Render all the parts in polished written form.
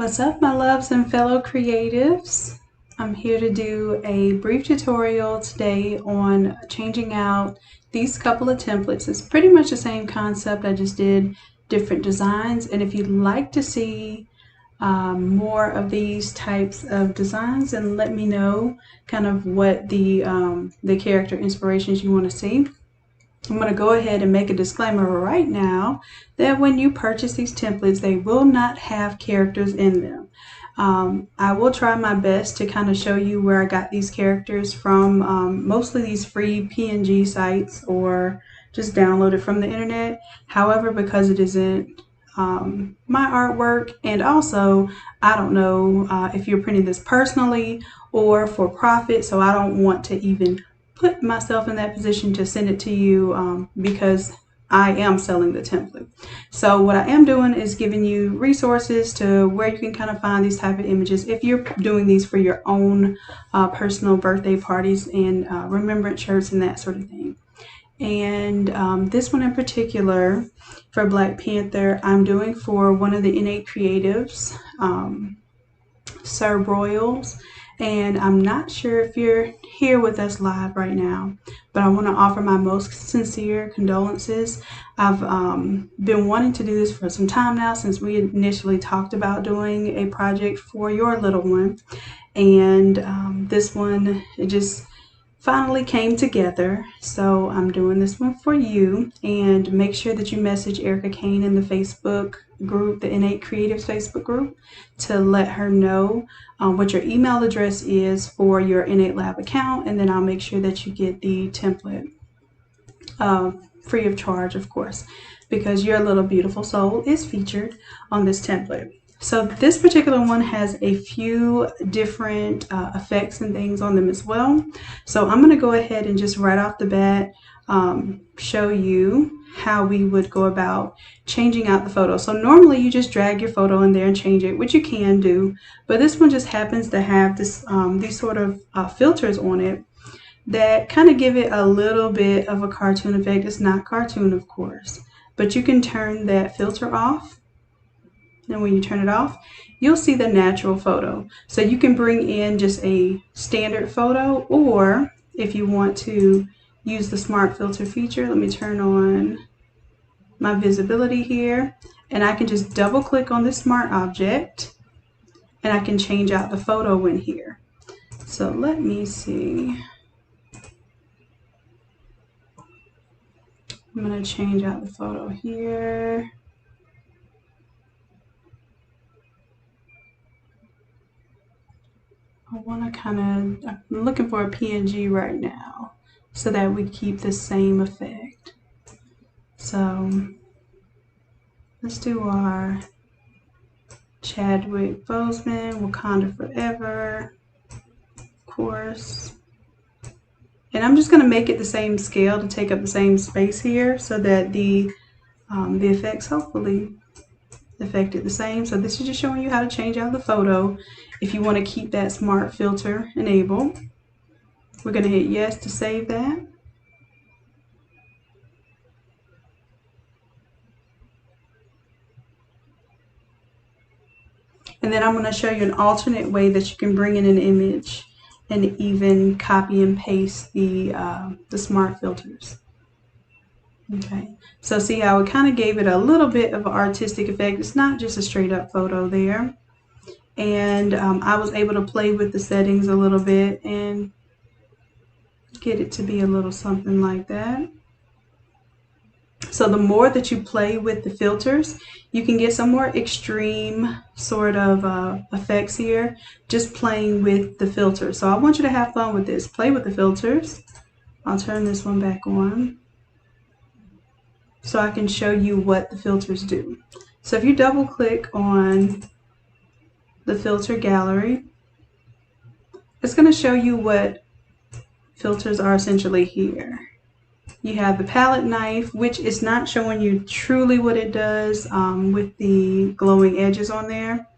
What's up, my loves and fellow creatives? I'm here to do a brief tutorial today on changing out these couple of templates. It's pretty much the same concept. I just did different designs, and if you'd like to see more of these types of designs, then let me know kind of what the character inspirations you want to see. I'm going to go ahead and make a disclaimer right now that when you purchase these templates, they will not have characters in them. I will try my best to kind of show you where I got these characters from, mostly these free PNG sites or just download it from the internet. However, because it isn't my artwork, and also I don't know if you're printing this personally or for profit, so I don't want to even put myself in that position to send it to you because I am selling the template. So what I am doing is giving you resources to where you can kind of find these type of images if you're doing these for your own personal birthday parties and remembrance shirts and that sort of thing. And this one in particular for Black Panther, I'm doing for one of the Innate Creatives, Sir Broyles. And I'm not sure if you're here with us live right now, but I want to offer my most sincere condolences. I've been wanting to do this for some time now, since we initially talked about doing a project for your little one. And this one, it just finally came together. So I'm doing this one for you. And make sure that you message Erica Kane in the Facebook group, the Innate Creatives Facebook group, to let her know what your email address is for your Innate Lab account, and then I'll make sure that you get the template free of charge, of course, because your little beautiful soul is featured on this template. So this particular one has a few different effects and things on them as well. So I'm going to go ahead and just right off the bat show you how we would go about changing out the photo. So normally you just drag your photo in there and change it, which you can do, but this one just happens to have this these sort of filters on it that kind of give it a little bit of a cartoon effect. It's not cartoon, of course, but you can turn that filter off. And when you turn it off, you'll see the natural photo. So you can bring in just a standard photo, or if you want to use the smart filter feature, let me turn on my visibility here, and I can just double click on the smart object and I can change out the photo in here. So let me see. I'm going to change out the photo here. I want to I'm looking for a PNG right now so that we keep the same effect. So let's do our Chadwick Boseman, Wakanda Forever, of course. And I'm just going to make it the same scale to take up the same space here so that the effects hopefully affect it the same. So this is just showing you how to change out the photo if you want to keep that smart filter enabled. We're going to hit yes to save that. And then I'm going to show you an alternate way that you can bring in an image and even copy and paste the smart filters. Okay, so see how it kind of gave it a little bit of an artistic effect. It's not just a straight up photo there. And I was able to play with the settings a little bit and get it to be a little something like that. So the more that you play with the filters, you can get some more extreme sort of effects here, just playing with the filters. So I want you to have fun with this. Play with the filters. I'll turn this one back on so I can show you what the filters do. So if you double click on the filter gallery, it's going to show you what filters are essentially here. You have the palette knife, which is not showing you truly what it does with the glowing edges on there.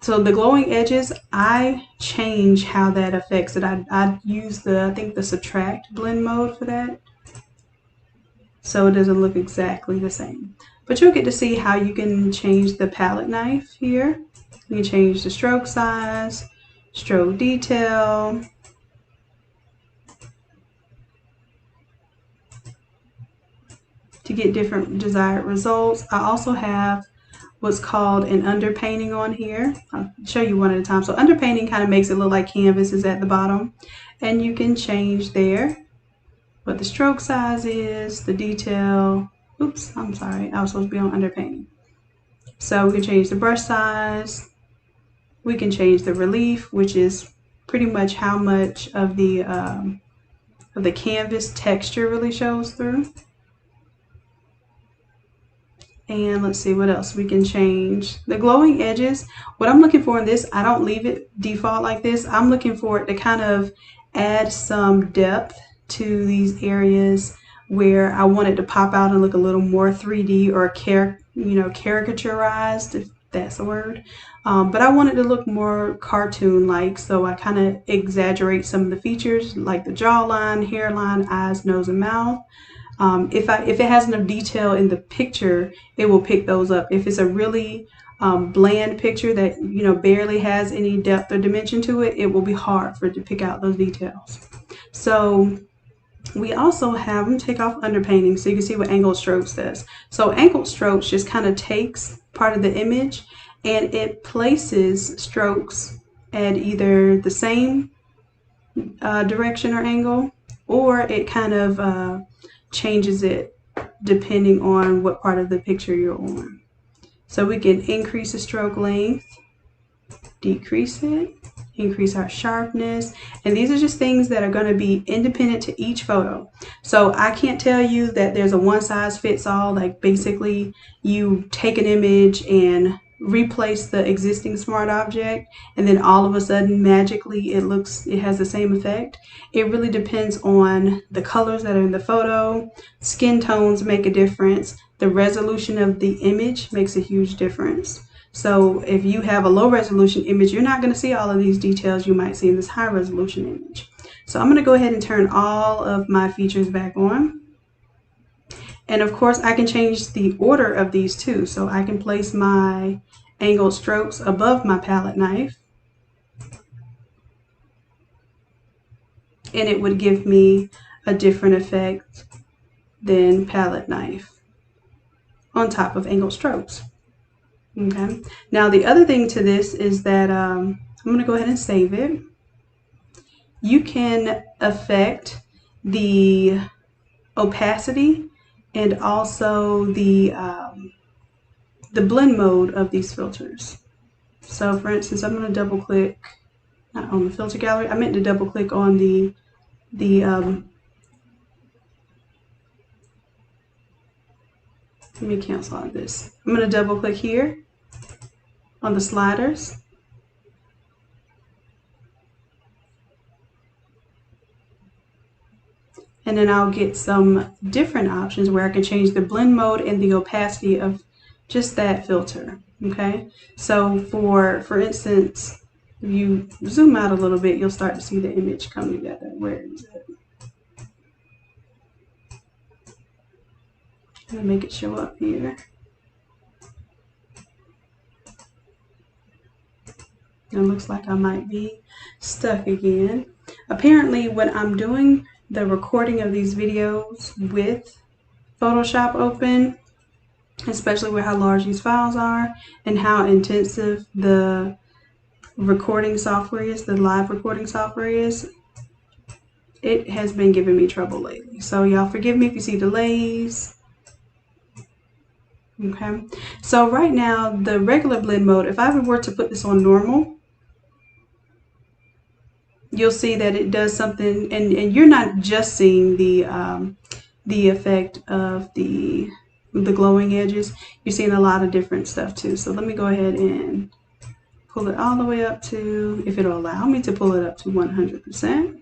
So the glowing edges, I change how that affects it. I use I think the subtract blend mode for that, so it doesn't look exactly the same. But you'll get to see how you can change the palette knife here. You can change the stroke size, stroke detail, to get different desired results. I also have what's called an underpainting on here. I'll show you one at a time. So underpainting kind of makes it look like canvas is at the bottom, and you can change there what the stroke size is, the detail. Oops, I'm sorry, I was supposed to be on underpainting. So we can change the brush size. We can change the relief, which is pretty much how much of the canvas texture really shows through. And let's see what else we can change. The glowing edges, what I'm looking for in this, I don't leave it default like this. I'm looking for it to kind of add some depth to these areas where I want it to pop out and look a little more 3D or caricaturized, if that's a word. But I want it to look more cartoon-like, so I kind of exaggerate some of the features like the jawline, hairline, eyes, nose, and mouth. If it has enough detail in the picture, it will pick those up. If it's a really bland picture that barely has any depth or dimension to it, it will be hard for it to pick out those details. So we also have, I'm going to take off underpainting so you can see what angled strokes does. So angled strokes just kind of takes part of the image and it places strokes at either the same direction or angle, or it kind of changes it depending on what part of the picture you're on. So we can increase the stroke length, decrease it, increase our sharpness, and these are just things that are going to be independent to each photo. So I can't tell you that there's a one size fits all, like basically you take an image and replace the existing smart object and then all of a sudden magically it has the same effect. It really depends on the colors that are in the photo. Skin tones make a difference. The resolution of the image makes a huge difference. So if you have a low resolution image, you're not going to see all of these details you might see in this high resolution image. So I'm going to go ahead and turn all of my features back on. And of course I can change the order of these too. So I can place my angled strokes above my palette knife, and it would give me a different effect than palette knife on top of angled strokes. Okay, now the other thing to this is that I'm going to go ahead and save it. You can affect the opacity and also the blend mode of these filters. So for instance, I'm going to double click, not on the filter gallery, I meant to double click on let me cancel out this. I'm going to double click here on the sliders. And then I'll get some different options where I can change the blend mode and the opacity of just that filter. Okay, so for instance, if you zoom out a little bit, you'll start to see the image come together. Where is it? I'm gonna make it show up here. It looks like I might be stuck again. Apparently, when I'm doing the recording of these videos with Photoshop open, especially with how large these files are and how intensive the recording software is, the live recording software is, it has been giving me trouble lately. So y'all forgive me if you see delays. Okay, so right now the regular blend mode, if I were to put this on normal, you'll see that it does something, and you're not just seeing the effect of the glowing edges, you're seeing a lot of different stuff too. So let me go ahead and pull it all the way up to, if it'll allow me to pull it up to 100%.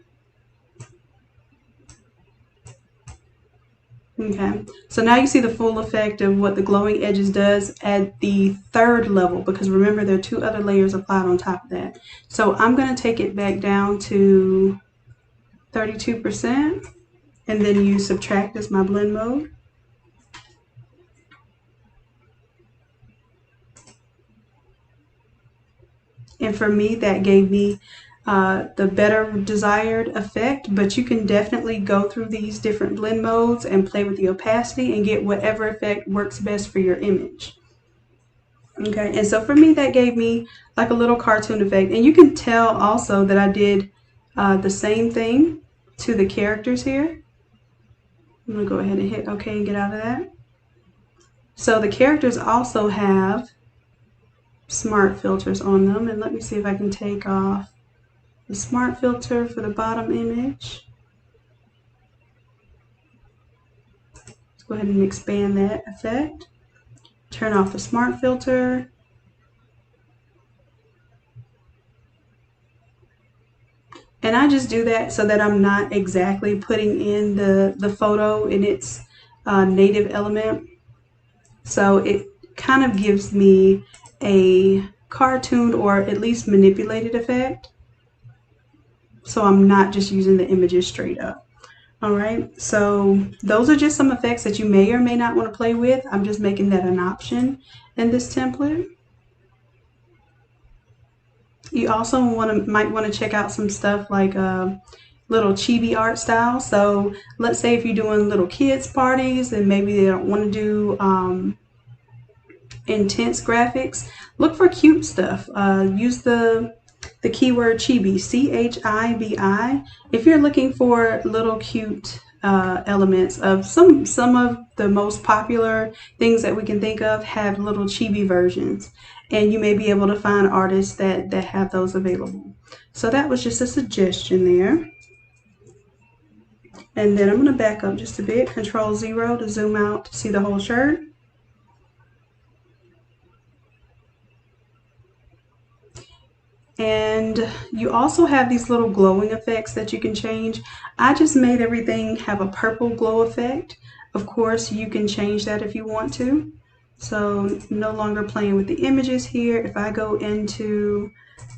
Okay, so now you see the full effect of what the glowing edges does at the third level, because remember there are two other layers applied on top of that. So I'm going to take it back down to 32% and then use subtract as my blend mode. And for me, that gave me the better desired effect, but you can definitely go through these different blend modes and play with the opacity and get whatever effect works best for your image. Okay, and so for me, that gave me like a little cartoon effect. And you can tell also that I did the same thing to the characters here. I'm gonna go ahead and hit OK and get out of that. So the characters also have smart filters on them, and let me see if I can take off the smart filter for the bottom image. Let's go ahead and expand that effect. Turn off the smart filter. And I just do that so that I'm not exactly putting in the photo in its native element. So it kind of gives me a cartoon or at least manipulated effect. So I'm not just using the images straight up. All right, so those are just some effects that you may or may not want to play with. I'm just making that an option in this template. You also might want to check out some stuff like little Chibi Art Style. So let's say if you're doing little kids parties and maybe they don't want to do intense graphics, look for cute stuff. Use the keyword Chibi, CHIBI, if you're looking for little cute elements of some of the most popular things that we can think of have little chibi versions, and you may be able to find artists that have those available. So that was just a suggestion there. And then I'm going to back up just a bit, Control-0 to zoom out to see the whole shirt. And you also have these little glowing effects that you can change. I just made everything have a purple glow effect. Of course, you can change that if you want to. So no longer playing with the images here. If I go into,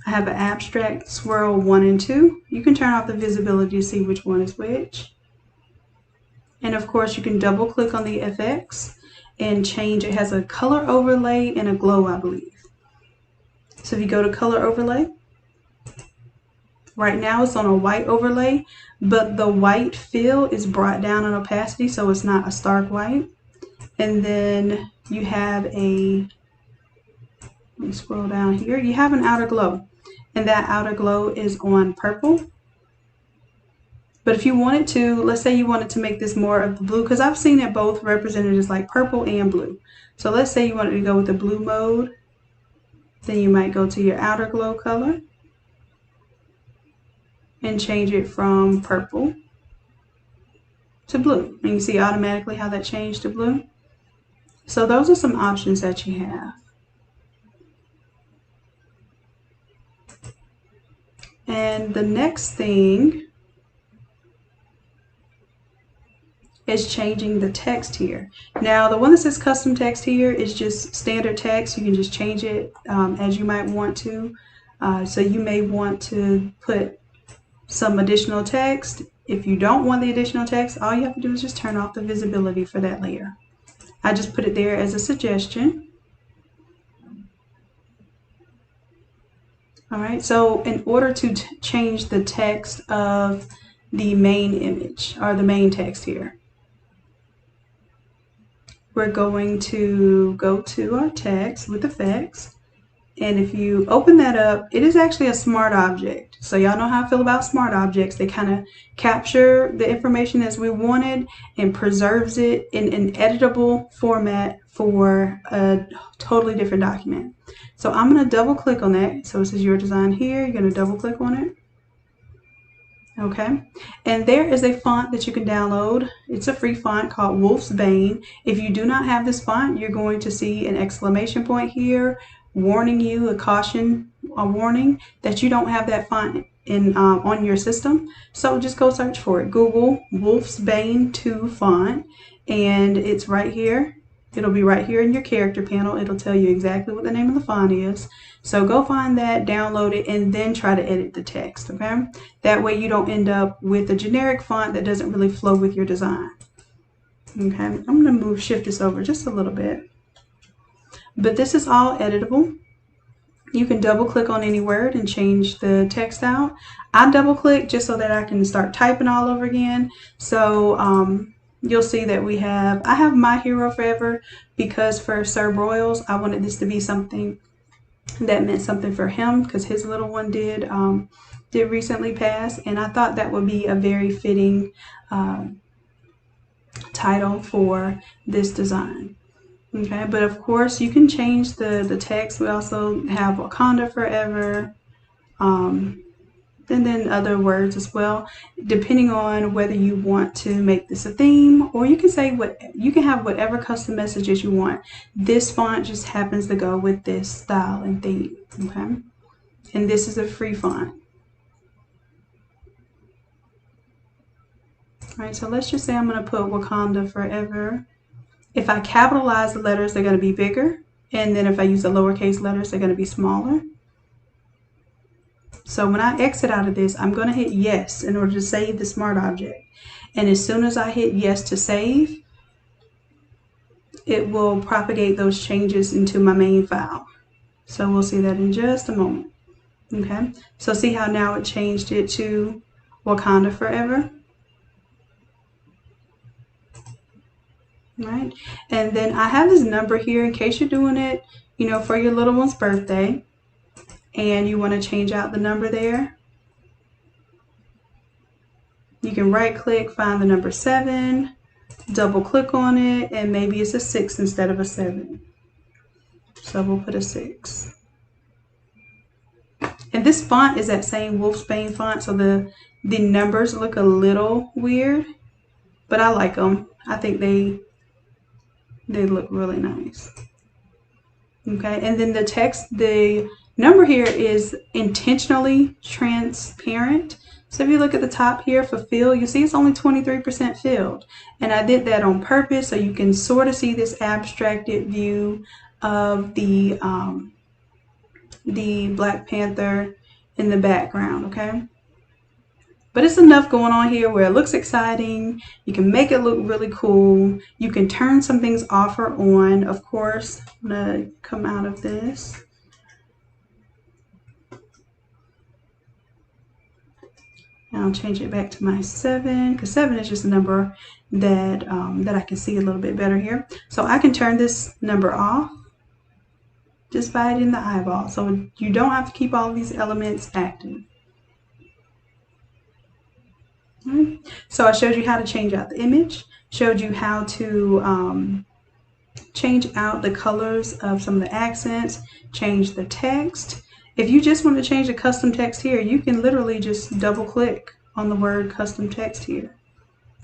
I have an abstract swirl 1 and 2. You can turn off the visibility to see which one is which. And of course, you can double click on the FX and change. It has a color overlay and a glow, I believe. So if you go to color overlay, right now it's on a white overlay, but the white fill is brought down in opacity, so it's not a stark white. And then you have a, let me scroll down here, you have an outer glow, and that outer glow is on purple. But if you wanted to, let's say you wanted to make this more of the blue, because I've seen it both represented as like purple and blue. So let's say you wanted to go with the blue mode. Then you might go to your outer glow color and change it from purple to blue. And you see automatically how that changed to blue. So those are some options that you have. And the next thing is changing the text here. Now the one that says custom text here is just standard text. You can just change it as you might want to. So you may want to put some additional text. If you don't want the additional text, all you have to do is just turn off the visibility for that layer. I just put it there as a suggestion. All right, so in order to change the text of the main image or the main text here, we're going to go to our text with effects. And if you open that up, it is actually a smart object. So y'all know how I feel about smart objects. They kind of capture the information as we wanted and preserves it in an editable format for a totally different document. So I'm going to double click on that. So it says your design here. You're going to double click on it. Okay, and there is a font that you can download. It's a free font called Wolf's Bane. If you do not have this font, you're going to see an exclamation point here warning you, a warning that you don't have that font in on your system. So just go search for it. Google Wolf's Bane 2 font, and it's right here. It'll be right here in your character panel. It'll tell you exactly what the name of the font is. So go find that, download it, and then try to edit the text, okay? That way you don't end up with a generic font that doesn't really flow with your design. Okay, I'm gonna shift this over just a little bit. But this is all editable. You can double click on any word and change the text out. I double click just so that I can start typing all over again. So you'll see that I have My Hero Forever because for Sir Broyles, I wanted this to be something that meant something for him because his little one did recently pass, and I thought that would be a very fitting title for this design. Okay, but of course you can change the text. We also have Wakanda Forever, and then other words as well, depending on whether you want to make this a theme, or you can say you can have whatever custom messages you want. This font just happens to go with this style and theme. Okay, and this is a free font. All right, so let's just say I'm going to put Wakanda Forever. If I capitalize the letters, they're going to be bigger. And then if I use the lowercase letters, they're going to be smaller. So when I exit out of this, I'm going to hit yes in order to save the smart object. And as soon as I hit yes to save, it will propagate those changes into my main file. So we'll see that in just a moment. Okay, so see how now it changed it to Wakanda Forever. Right, and then I have this number here in case you're doing it, you know, for your little one's birthday and you want to change out the number there. You can right click, find the number 7, double click on it, and maybe it's a 6 instead of a 7. So we'll put a 6. And this font is that same Wolfsbane font, so the numbers look a little weird, but I like them. I think they look really nice. Okay, and then the text, the number here is intentionally transparent. So if you look at the top here for fill, you see it's only 23% filled. And I did that on purpose so you can sort of see this abstracted view of the Black Panther in the background, okay? But it's enough going on here where it looks exciting. You can make it look really cool. You can turn some things off or on. Of course, I'm gonna come out of this. And I'll change it back to my 7, because 7 is just a number that, that I can see a little bit better here. So I can turn this number off just by hitting the eyeball. So you don't have to keep all of these elements active. Right. So I showed you how to change out the image, showed you how to change out the colors of some of the accents, change the text. If you just want to change the custom text here, you can literally just double click on the word custom text here.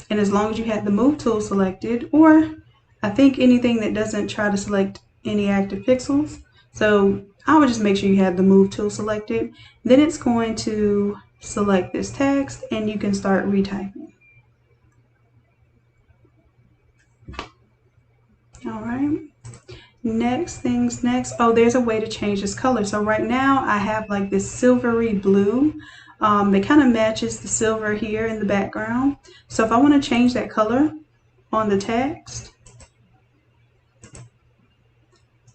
And as long as you have the move tool selected, or I think anything that doesn't try to select any active pixels. So I would just make sure you have the move tool selected. Then it's going to select this text and you can start retyping. All right, next things next. Oh, there's a way to change this color. So right now I have like this silvery blue that kind of matches the silver here in the background. So if I want to change that color on the text,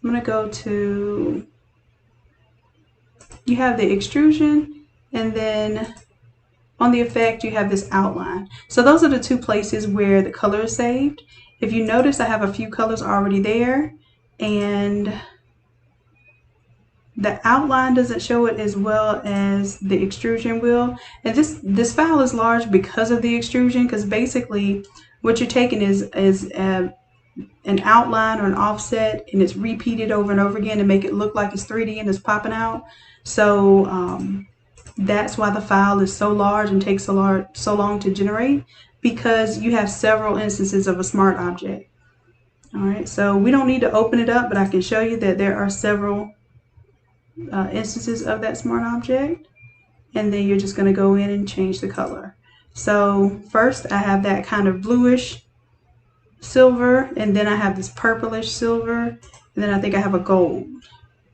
I'm going to go to, you have the extrusion, and then on the effect you have this outline. So those are the two places where the color is saved. If you notice, I have a few colors already there, and the outline doesn't show it as well as the extrusion will. And this file is large because of the extrusion, because basically what you're taking is an outline or an offset, and it's repeated over and over again to make it look like it's 3D and it's popping out. So that's why the file is so large and takes so long to generate, because you have several instances of a smart object. All right, so we don't need to open it up, but I can show you that there are several instances of that smart object, and then you're just going to go in and change the color. So first I have that kind of bluish silver, and then I have this purplish silver, and then I think I have a gold.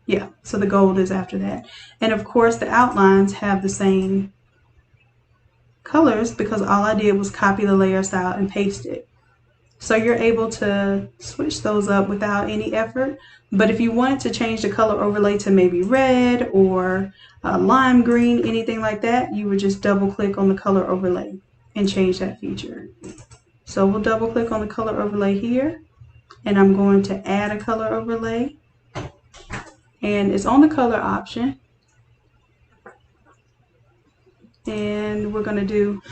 Yeah, so the gold is after that. And of course the outlines have the same colors because all I did was copy the layer style and paste it. So you're able to switch those up without any effort. But if you wanted to change the color overlay to maybe red or lime green, anything like that, you would just double click on the color overlay and change that feature. So we'll double click on the color overlay here, and I'm going to add a color overlay, and it's on the color option, and we're going to do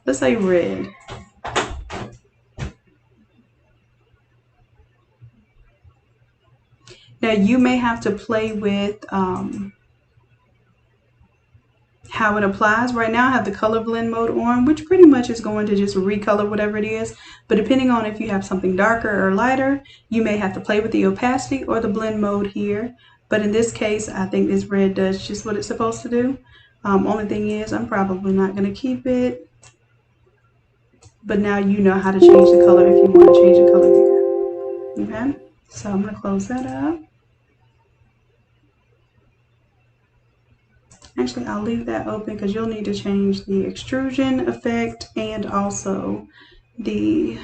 let's say red. Now you may have to play with how it applies. Right now I have the color blend mode on, which pretty much is going to just recolor whatever it is. But depending on if you have something darker or lighter, you may have to play with the opacity or the blend mode here. But in this case, I think this red does just what it's supposed to do. Only thing is, I'm probably not going to keep it. But now you know how to change the color if you want to change the color there. Okay, so I'm going to close that up. Actually, I'll leave that open because you'll need to change the extrusion effect and also the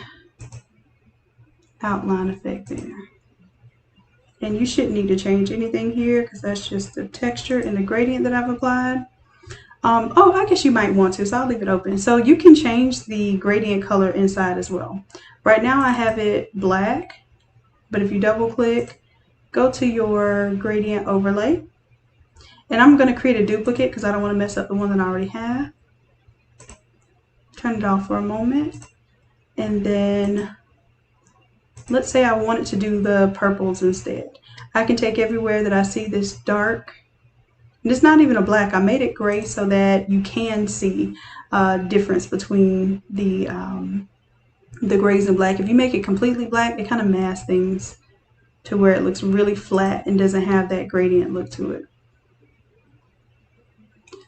outline effect there. And you shouldn't need to change anything here because that's just the texture and the gradient that I've applied. Oh, I guess you might want to, so I'll leave it open. So you can change the gradient color inside as well. Right now I have it black, but if you double click, go to your gradient overlay. And I'm going to create a duplicate because I don't want to mess up the one that I already have. Turn it off for a moment. And then let's say I wanted to do the purples instead. I can take everywhere that I see this dark. And it's not even a black. I made it gray so that you can see a difference between the grays and black. If you make it completely black, it kind of masks things to where it looks really flat and doesn't have that gradient look to it.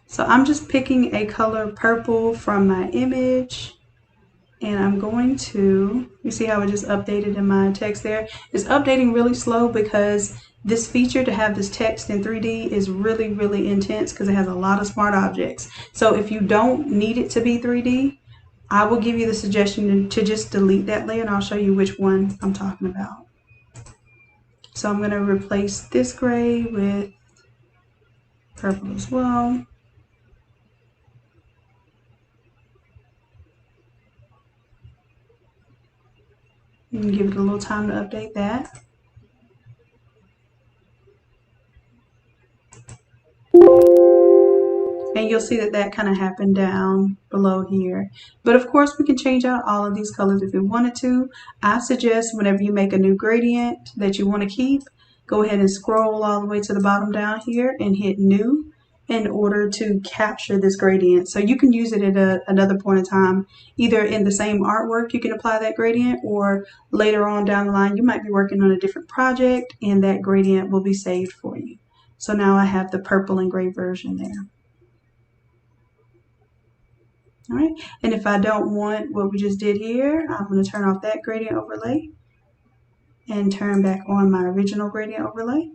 So I'm just picking a color purple from my image, and I'm going to, you see how it just updated in my text there? It's updating really slow because this feature to have this text in 3D is really, really intense because it has a lot of smart objects. So if you don't need it to be 3D, I will give you the suggestion to just delete that layer, and I'll show you which one I'm talking about. So I'm going to replace this gray with purple as well. And give it a little time to update that. And you'll see that that kind of happened down below here. But of course, we can change out all of these colors if we wanted to. I suggest whenever you make a new gradient that you want to keep, go ahead and scroll all the way to the bottom down here and hit New in order to capture this gradient. So you can use it at another point in time, either in the same artwork you can apply that gradient, or later on down the line you might be working on a different project and that gradient will be saved for you. So now I have the purple and gray version there. All right, and if I don't want what we just did here, I'm going to turn off that gradient overlay and turn back on my original gradient overlay.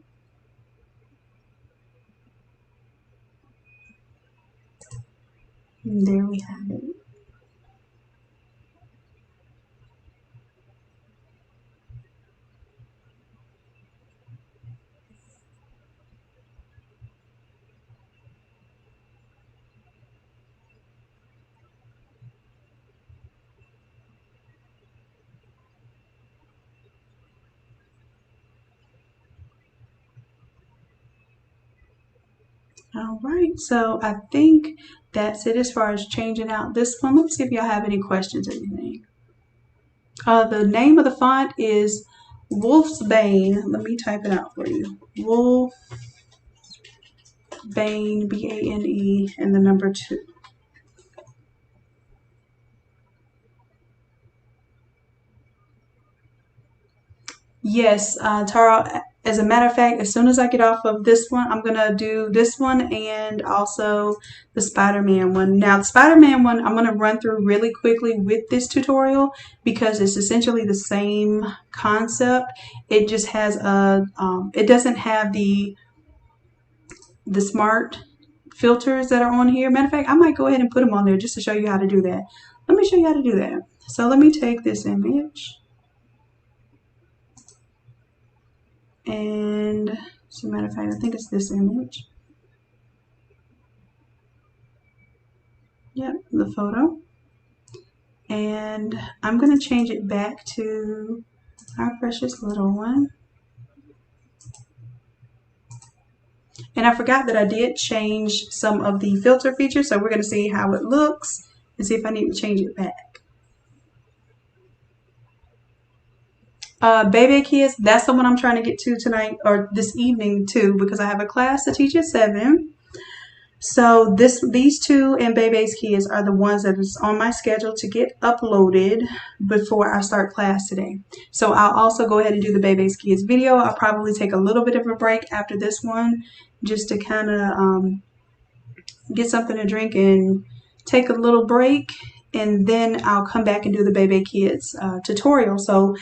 And there we have it. All right, so I think that's it as far as changing out this one. Let's see if y'all have any questions or anything. The name of the font is Wolf's Bane. Let me type it out for you. Wolf Bane, B-A-N-E, and the number 2. Yes, Tara, as a matter of fact, as soon as I get off of this one, I'm going to do this one and also the Spider-Man one. Now, the Spider-Man one, I'm going to run through really quickly with this tutorial because it's essentially the same concept. It just has it doesn't have the smart filters that are on here. Matter of fact, I might go ahead and put them on there just to show you how to do that. Let me show you how to do that. So let me take this image, and as a matter of fact, I think it's this image. Yep, the photo. And I'm going to change it back to our precious little one. And I forgot that I did change some of the filter features, so we're going to see how it looks and see if I need to change it back. Baby Kids, that's the one I'm trying to get to tonight or this evening too, because I have a class to teach at 7. So these two and Baby's Kids are the ones that is on my schedule to get uploaded before I start class today. So I'll also go ahead and do the Baby's Kids video. I'll probably take a little bit of a break after this one just to kind of get something to drink and take a little break, and then I'll come back and do the Baby Kids tutorial. So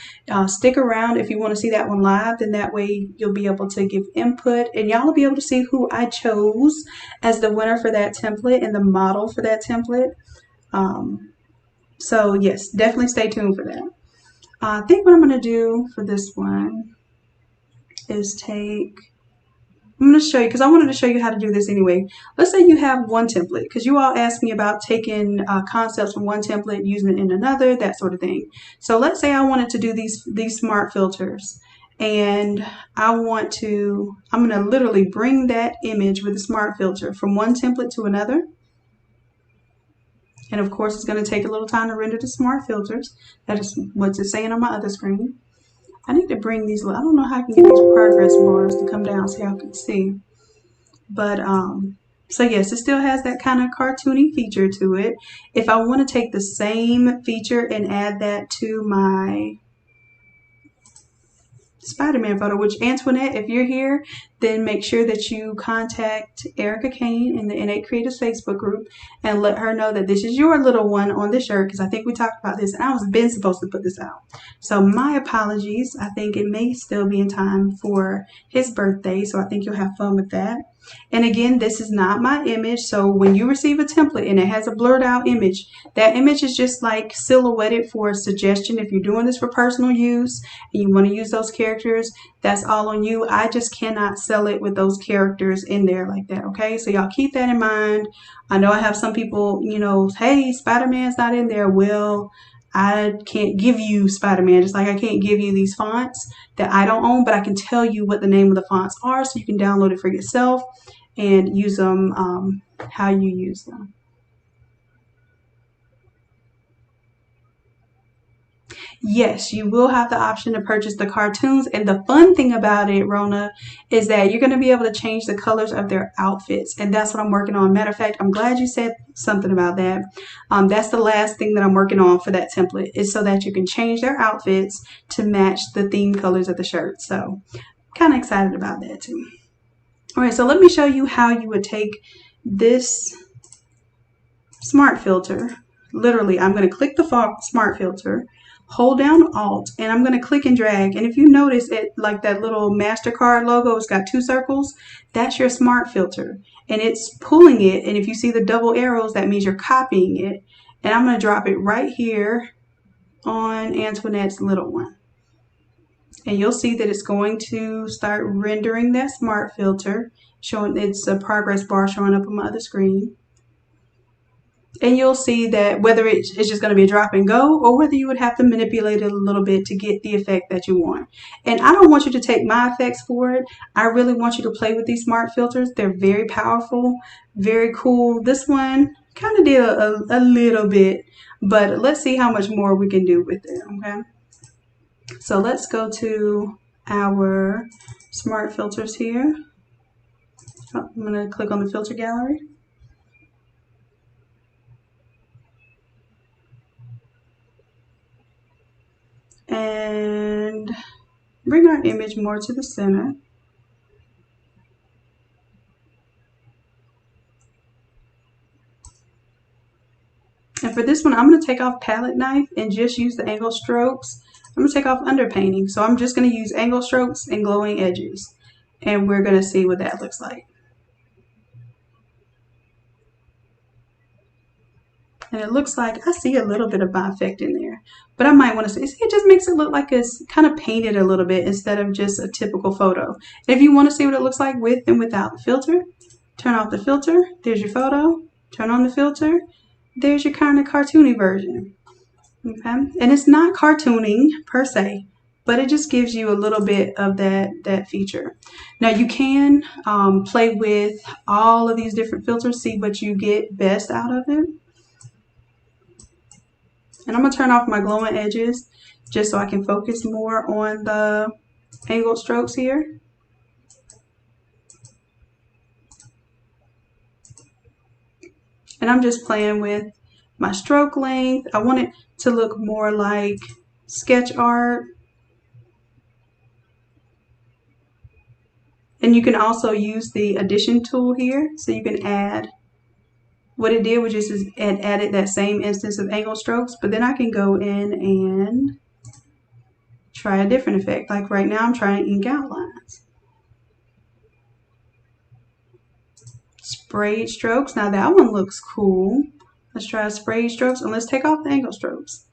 stick around if you want to see that one live, then that way you'll be able to give input and y'all will be able to see who I chose as the winner for that template and the model for that template. So yes, definitely stay tuned for that. I think what I'm going to do for this one is I'm going to show you, because I wanted to show you how to do this anyway. Let's say you have one template, because you all asked me about taking concepts from one template, using it in another, that sort of thing. So let's say I wanted to do these smart filters, and I'm going to literally bring that image with the smart filter from one template to another. And of course, it's going to take a little time to render the smart filters. That is what's it saying on my other screen. I need to bring these, I don't know how I can get these progress bars to come down so y'all can see. But, so yes, it still has that kind of cartoony feature to it. If I want to take the same feature and add that to my Spider-Man photo, which Antoinette, if you're here, then make sure that you contact Erica Kane in the Innate Creatives Facebook group and let her know that this is your little one on the shirt, because I think we talked about this and I was been supposed to put this out. So my apologies. I think it may still be in time for his birthday, so I think you'll have fun with that. And again, this is not my image, so when you receive a template and it has a blurred out image, that image is just like silhouetted for a suggestion. If you're doing this for personal use and you want to use those characters, that's all on you. I just cannot sell it with those characters in there like that, okay? So y'all keep that in mind. I know I have some people, you know, hey, Spider-Man's not in there. Well, I can't give you Spider-Man, just like I can't give you these fonts that I don't own, but I can tell you what the name of the fonts are so you can download it for yourself and use them how you use them. Yes, you will have the option to purchase the cartoons. And the fun thing about it, Rona, is that you're going to be able to change the colors of their outfits. And that's what I'm working on. Matter of fact, I'm glad you said something about that. That's the last thing that I'm working on for that template, is so that you can change their outfits to match the theme colors of the shirt. So I'm kind of excited about that too. All right, so let me show you how you would take this smart filter. Literally, I'm going to click the smart filter, hold down Alt, and I'm going to click and drag. And if you notice it, like that little MasterCard logo, it's got 2 circles. That's your smart filter. And it's pulling it. And if you see the double arrows, that means you're copying it. And I'm going to drop it right here on Antoinette's little one. And you'll see that it's going to start rendering that smart filter, showing it's a progress bar showing up on my other screen. And you'll see that whether it's just going to be a drop and go, or whether you would have to manipulate it a little bit to get the effect that you want. And I don't want you to take my effects for it. I really want you to play with these smart filters. They're very powerful, very cool. This one kind of did a little bit, but let's see how much more we can do with it, okay? So let's go to our smart filters here. I'm going to click on the filter gallery. And bring our image more to the center. And for this one, I'm going to take off palette knife and just use the angle strokes. I'm going to take off underpainting. So I'm just going to use angle strokes and glowing edges. And we're going to see what that looks like. And it looks like I see a little bit of my effect in there. But I might want to see, it just makes it look like it's kind of painted a little bit instead of just a typical photo. If you want to see what it looks like with and without the filter, turn off the filter. There's your photo. Turn on the filter. There's your kind of cartoony version. Okay? And it's not cartooning per se, but it just gives you a little bit of that feature. Now you can play with all of these different filters, see what you get best out of it. And I'm going to turn off my glowing edges just so I can focus more on the angled strokes here. And I'm just playing with my stroke length. I want it to look more like sketch art. And you can also use the addition tool here, so you can add. What it did was just it added that same instance of angle strokes, but then I can go in and try a different effect. Like right now I'm trying ink outlines. Sprayed strokes. Now that one looks cool. Let's try sprayed strokes, and let's take off the angle strokes.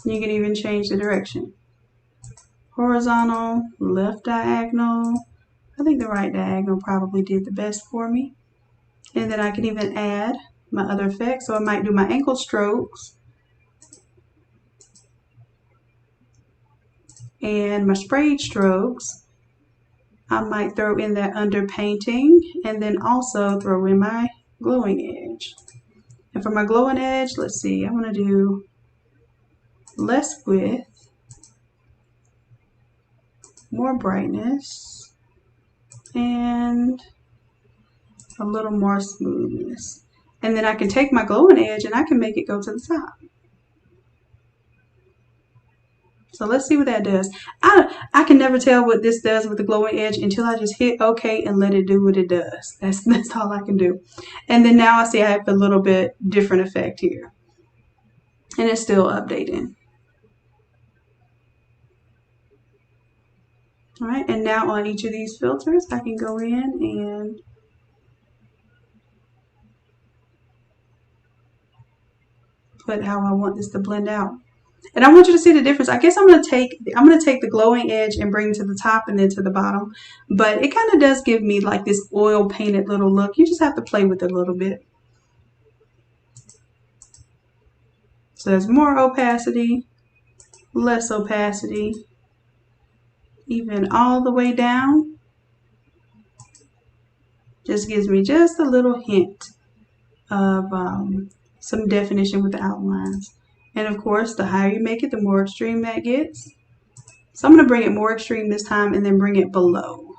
You can even change the direction. Horizontal, left diagonal. I think the right diagonal probably did the best for me. And then I can even add my other effects. So I might do my ankle strokes and my sprayed strokes. I might throw in that underpainting and then also throw in my glowing edge. And for my glowing edge, let's see, I want to do less width, more brightness, and a little more smoothness. And then I can take my glowing edge and I can make it go to the top. So let's see what that does. I can never tell what this does with the glowing edge until I just hit OK and let it do what it does. That's all I can do. And then now I see I have a little bit different effect here. And it's still updating. All right, and now on each of these filters, I can go in and put how I want this to blend out. And I want you to see the difference. I guess I'm gonna take the glowing edge and bring it to the top and then to the bottom. But it kind of does give me like this oil painted little look. You just have to play with it a little bit. So there's more opacity, less opacity, even all the way down. Just gives me just a little hint of some definition with the outlines. And of course, the higher you make it, the more extreme that gets. So I'm going to bring it more extreme this time and then bring it below.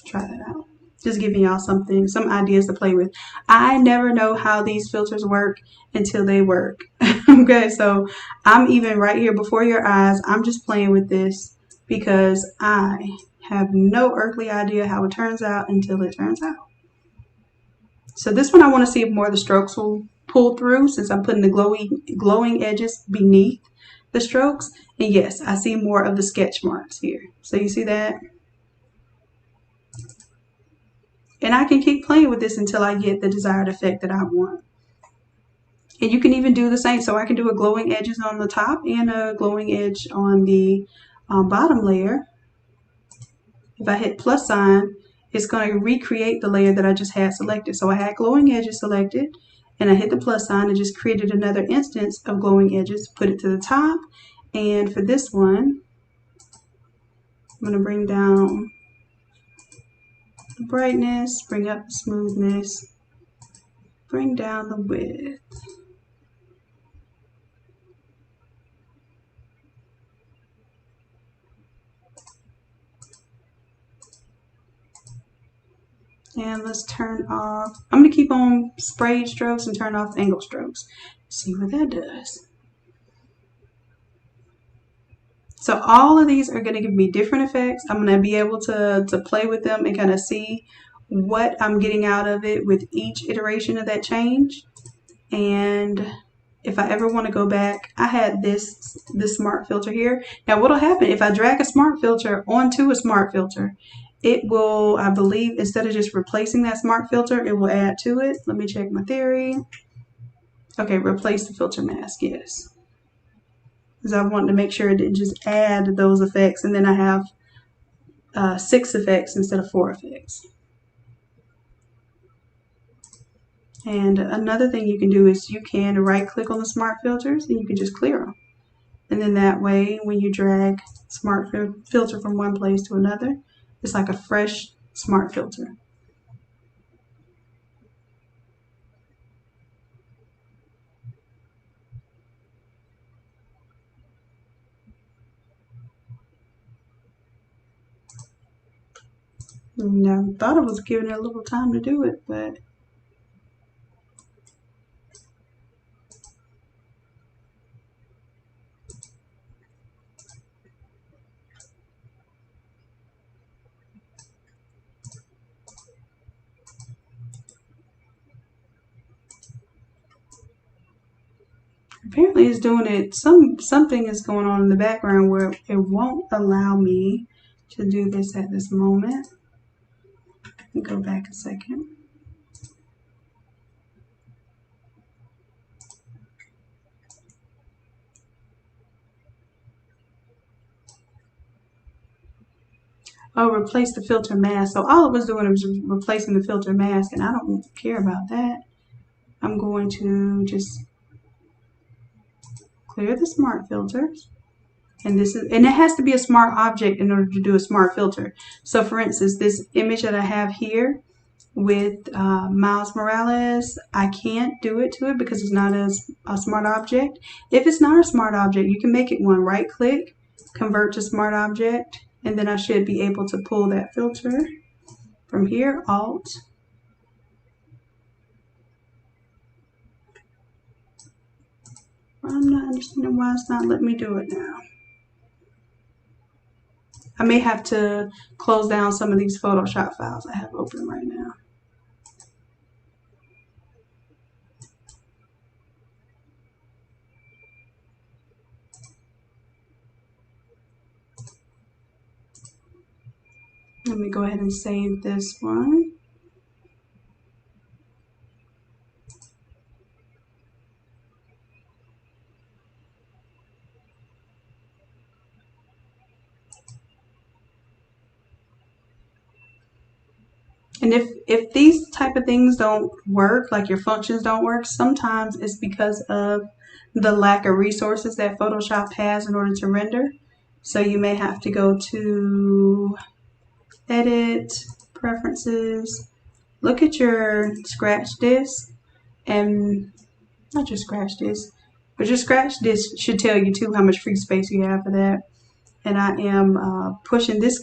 Try that out. Just giving y'all some ideas to play with. I never know how these filters work until they work. Okay, so I'm even right here before your eyes. I'm just playing with this because I have no earthly idea how it turns out until it turns out. So this one I want to see if more of the strokes will pull through since I'm putting the glowing edges beneath the strokes. And yes, I see more of the sketch marks here. So you see that? And I can keep playing with this until I get the desired effect that I want. And you can even do the same. So I can do a glowing edges on the top and a glowing edge on the bottom layer. If I hit plus sign, it's going to recreate the layer that I just had selected. So I had glowing edges selected, and I hit the plus sign and just created another instance of glowing edges, put it to the top. And for this one, I'm going to bring down the brightness, bring up the smoothness, bring down the width. And let's turn off, I'm going to keep on sprayed strokes and turn off angle strokes. See what that does. So all of these are going to give me different effects. I'm going to be able to play with them and kind of see what I'm getting out of it with each iteration of that change. And if I ever want to go back, I had this smart filter here. Now what'll happen if I drag a smart filter onto a smart filter, it will, I believe, instead of just replacing that smart filter, it will add to it. Let me check my theory. Okay, replace the filter mask, yes. Because I wanted to make sure it didn't just add those effects and then I have 6 effects instead of 4 effects. And another thing you can do is you can right click on the smart filters and you can just clear them. And then that way, when you drag smart filter from one place to another, it's like a fresh smart filter. And I thought I was giving it a little time to do it, but apparently it's doing it. Something is going on in the background where it won't allow me to do this at this moment. Let me go back a second. Oh, replace the filter mask. So all it was doing was replacing the filter mask, and I don't care about that. I'm going to just clear the smart filters. And it has to be a smart object in order to do a smart filter. So for instance, this image that I have here with Miles Morales, I can't do it to it because it's not a smart object. If it's not a smart object, you can make it one. Right click, convert to smart object, and then I should be able to pull that filter from here, Alt. I'm not understanding why it's not letting me do it now. I may have to close down some of these Photoshop files I have open right now. Let me go ahead and save this one. And if these type of things don't work, like your functions don't work, sometimes it's because of the lack of resources that Photoshop has in order to render. So you may have to go to Edit, Preferences, look at your scratch disk, and not your scratch disk, but your scratch disk should tell you too how much free space you have for that. And I am pushing this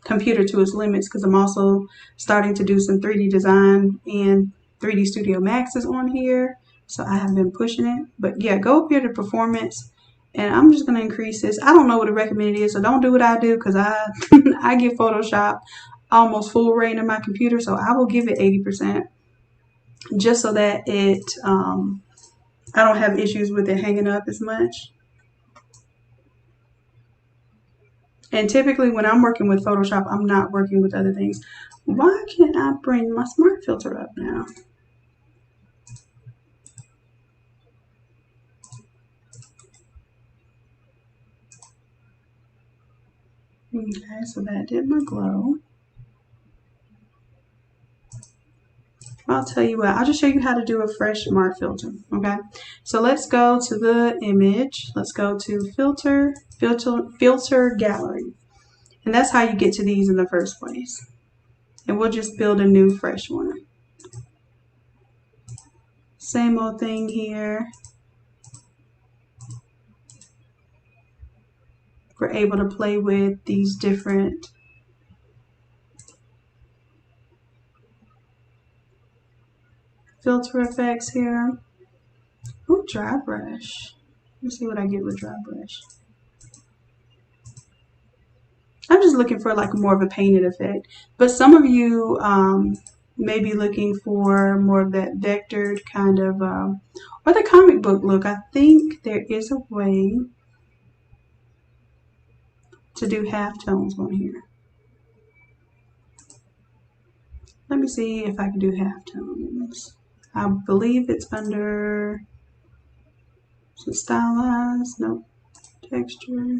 computer to its limits because I'm also starting to do some 3D design, and 3D Studio Max is on here, so I have been pushing it. But yeah, go up here to performance, and I'm just going to increase this. I don't know what the recommended is, so don't do what I do because I I give Photoshop almost full reign in my computer, so I will give it 80% just so that I don't have issues with it hanging up as much. And typically when I'm working with Photoshop, I'm not working with other things. Why can't I bring my smart filter up now? Okay, so that did my glow. I'll tell you what, I'll just show you how to do a fresh smart filter, okay? So let's go to the image. Let's go to filter gallery. And that's how you get to these in the first place. And we'll just build a new fresh one. Same old thing here. We're able to play with these different filter effects here. Ooh, dry brush. Let's see what I get with dry brush. I'm just looking for like more of a painted effect. But some of you maybe looking for more of that vectored kind of, or the comic book look. I think there is a way to do halftones on here. Let me see if I can do halftones. I believe it's under some stylized, nope, texture.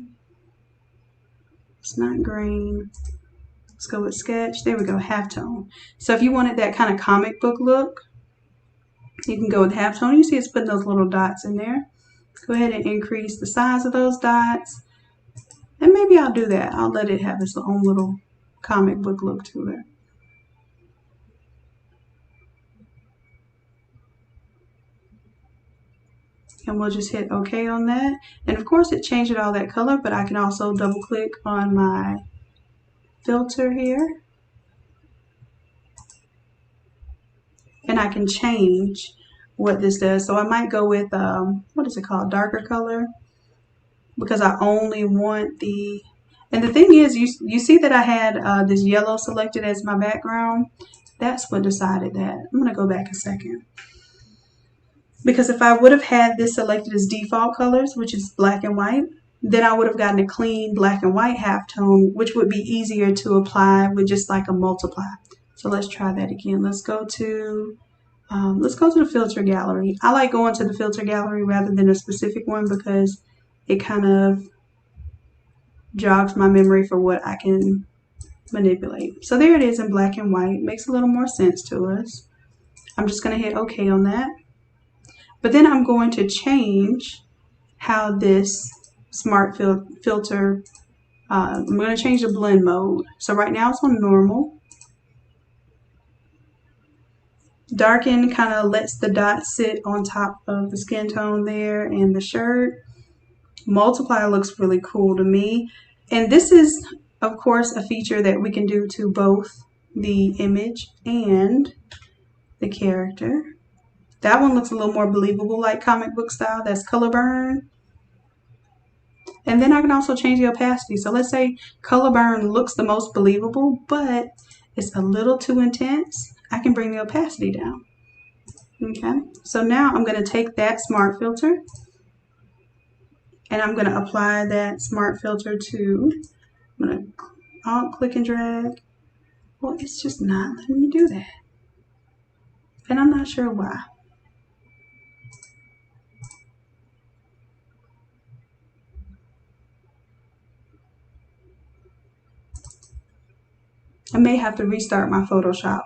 It's not green. Let's go with sketch. There we go, halftone. So if you wanted that kind of comic book look, you can go with halftone. You see it's putting those little dots in there. Go ahead and increase the size of those dots. And maybe I'll do that. I'll let it have its own little comic book look to it. And we'll just hit OK on that. And of course it changed all that color, but I can also double click on my filter here. And I can change what this does. So I might go with, what is it called? Darker color. Because I only want the, and the thing is, you see that I had this yellow selected as my background. That's what decided that. I'm going to go back a second. Because if I would have had this selected as default colors, which is black and white, then I would have gotten a clean black and white halftone, which would be easier to apply with just like a multiply. So let's try that again. Let's go to the filter gallery. I like going to the filter gallery rather than a specific one because it kind of jogs my memory for what I can manipulate. So there it is in black and white. Makes a little more sense to us. I'm just going to hit OK on that. But then I'm going to change how this smart filter, I'm going to change the blend mode. So right now it's on normal. Darken kind of lets the dots sit on top of the skin tone there and the shirt. Multiply looks really cool to me. And this is, of course, a feature that we can do to both the image and the character. That one looks a little more believable, like comic book style. That's color burn. And then I can also change the opacity. So let's say color burn looks the most believable, but it's a little too intense. I can bring the opacity down. Okay, so now I'm going to take that smart filter and I'm going to apply that smart filter to, I'm going to alt click and drag. Well, it's just not letting me do that. And I'm not sure why. I may have to restart my Photoshop,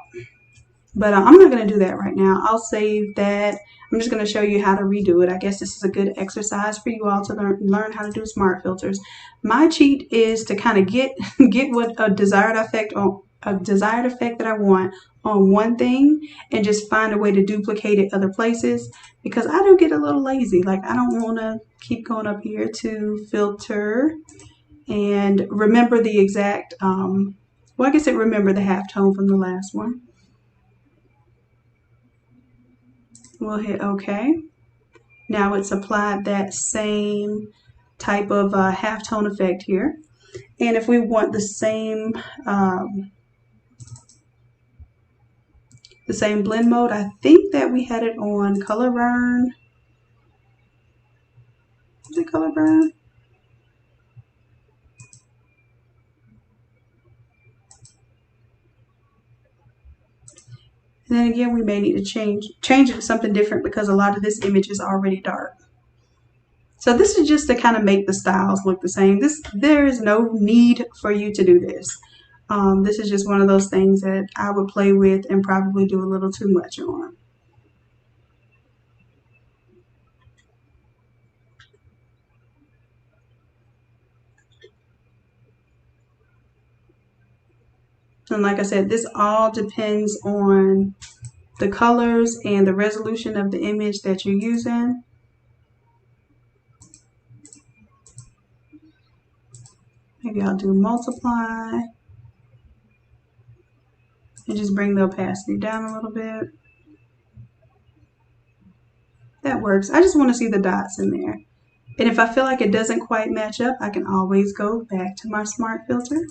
but I'm not going to do that right now. I'll save that. I'm just going to show you how to redo it. I guess this is a good exercise for you all to learn how to do smart filters. My cheat is to kind of get what a desired effect that I want on one thing and just find a way to duplicate it other places, because I do get a little lazy. Like, I don't want to keep going up here to filter and remember the exact well, I guess it remembered the halftone from the last one. We'll hit OK. Now it's applied that same type of halftone effect here. And if we want the same blend mode, I think that we had it on color burn. Is it color burn? And then again, we may need to change it to something different because a lot of this image is already dark. So this is just to kind of make the styles look the same. There is no need for you to do this. This is just one of those things that I would play with and probably do a little too much on. And like I said, this all depends on the colors and the resolution of the image that you're using. Maybe I'll do multiply and just bring the opacity down a little bit. That works. I just want to see the dots in there. And if I feel like it doesn't quite match up, I can always go back to my smart filter.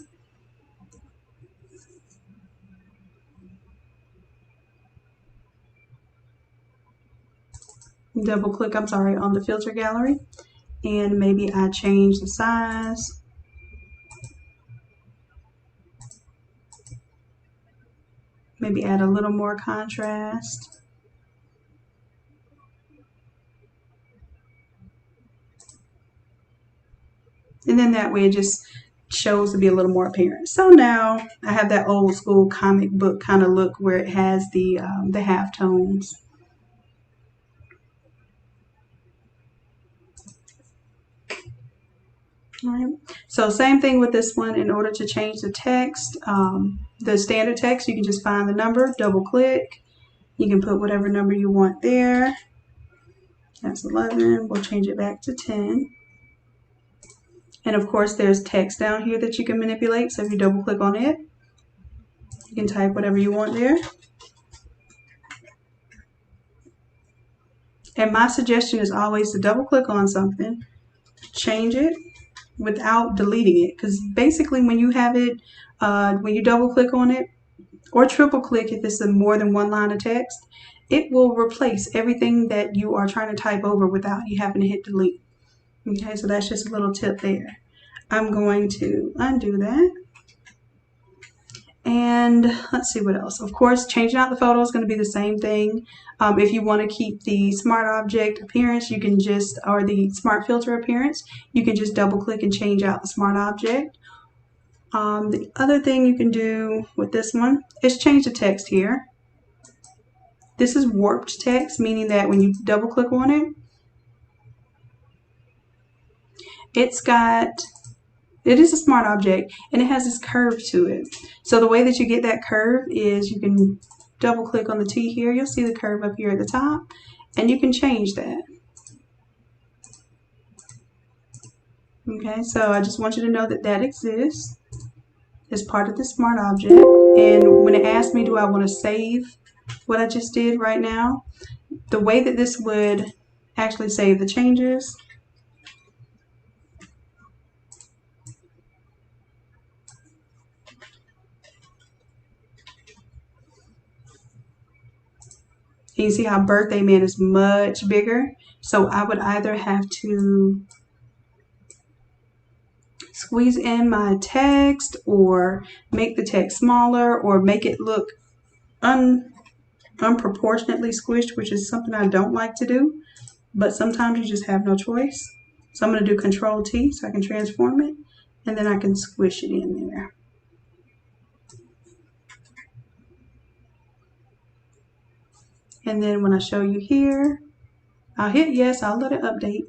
double click, I'm sorry, on the filter gallery, and maybe I change the size. Maybe add a little more contrast. And then that way it just shows to be a little more apparent. So now I have that old school comic book kind of look where it has the halftones. All right. So same thing with this one. In order to change the text, the standard text, you can just find the number, double click. You can put whatever number you want there. That's 11. We'll change it back to 10. And of course, there's text down here that you can manipulate. So if you double click on it, you can type whatever you want there. And my suggestion is always to double click on something, change it without deleting it. Because basically when you have it, when you double click on it, or triple click if it's more than one line of text, it will replace everything that you are trying to type over without you having to hit delete. Okay, so that's just a little tip there. I'm going to undo that. And let's see what else. Of course, changing out the photo is going to be the same thing. If you want to keep the smart object appearance, you can just, or the smart filter appearance, you can just double click and change out the smart object. The other thing you can do with this one is change the text here. This is warped text, meaning that when you double click on it, it is a smart object and it has this curve to it. So the way that you get that curve is you can double click on the T here. You'll see the curve up here at the top and you can change that. Okay, so I just want you to know that that exists as part of the smart object. And when it asks me, do I want to save what I just did right now, the way that this would actually save the changes you see how Birthday Man is much bigger. So I would either have to squeeze in my text or make the text smaller or make it look unproportionately squished, which is something I don't like to do. But sometimes you just have no choice. So I'm going to do Control T so I can transform it. And then I can squish it in there. And then when I show you here, I'll hit yes, I'll let it update.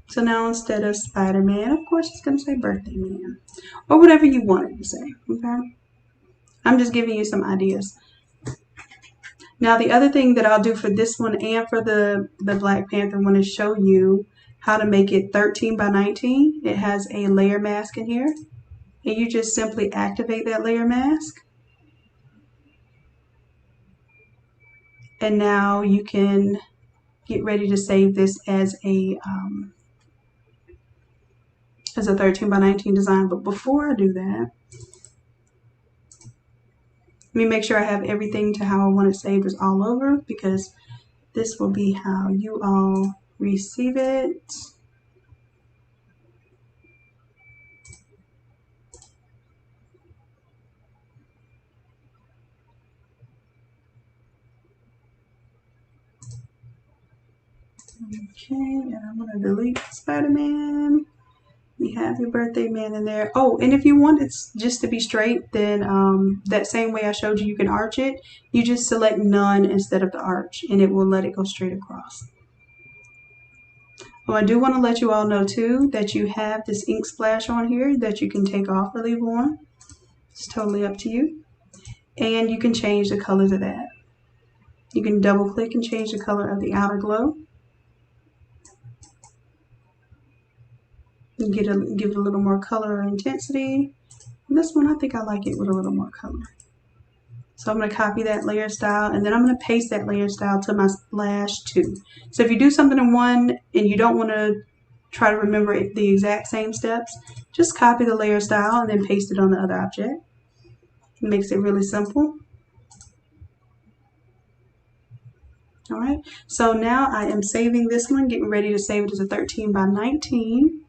So now instead of Spider-Man, of course it's going to say Birthday Man. Or whatever you want it to say, okay? I'm just giving you some ideas. Now the other thing that I'll do for this one and for the Black Panther one is show you how to make it 13 by 19. It has a layer mask in here. And you just simply activate that layer mask. And now you can get ready to save this as a 13 by 19 design. But before I do that, let me make sure I have everything to how I want it saved is all over, because this will be how you all receive it. Okay, and I'm going to delete Spider-Man. You have your Birthday Man in there. Oh, and if you want it just to be straight, then that same way I showed you, you can arch it. You just select none instead of the arch, and it will let it go straight across. Oh, I do want to let you all know too that you have this ink splash on here that you can take off or leave on. It's totally up to you. And you can change the colors of that. You can double click and change the color of the outer glow. You give it a little more color or intensity. And this one, I think I like it with a little more color. So I'm going to copy that layer style, and then I'm going to paste that layer style to my splash 2. So if you do something in one and you don't want to try to remember the exact same steps, just copy the layer style and then paste it on the other object. It makes it really simple. All right, so now I am saving this one, getting ready to save it as a 13 by 19.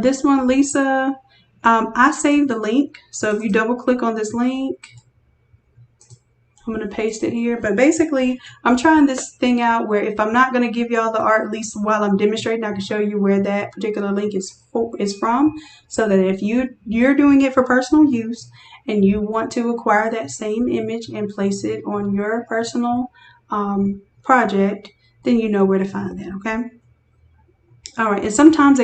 This one, Lisa, I saved the link. So if you double click on this link, I'm going to paste it here. But basically, I'm trying this thing out where if I'm not going to give y'all the art, at least while I'm demonstrating, I can show you where that particular link is from. So that if you're doing it for personal use and you want to acquire that same image and place it on your personal project, then you know where to find that, okay? All right, and sometimes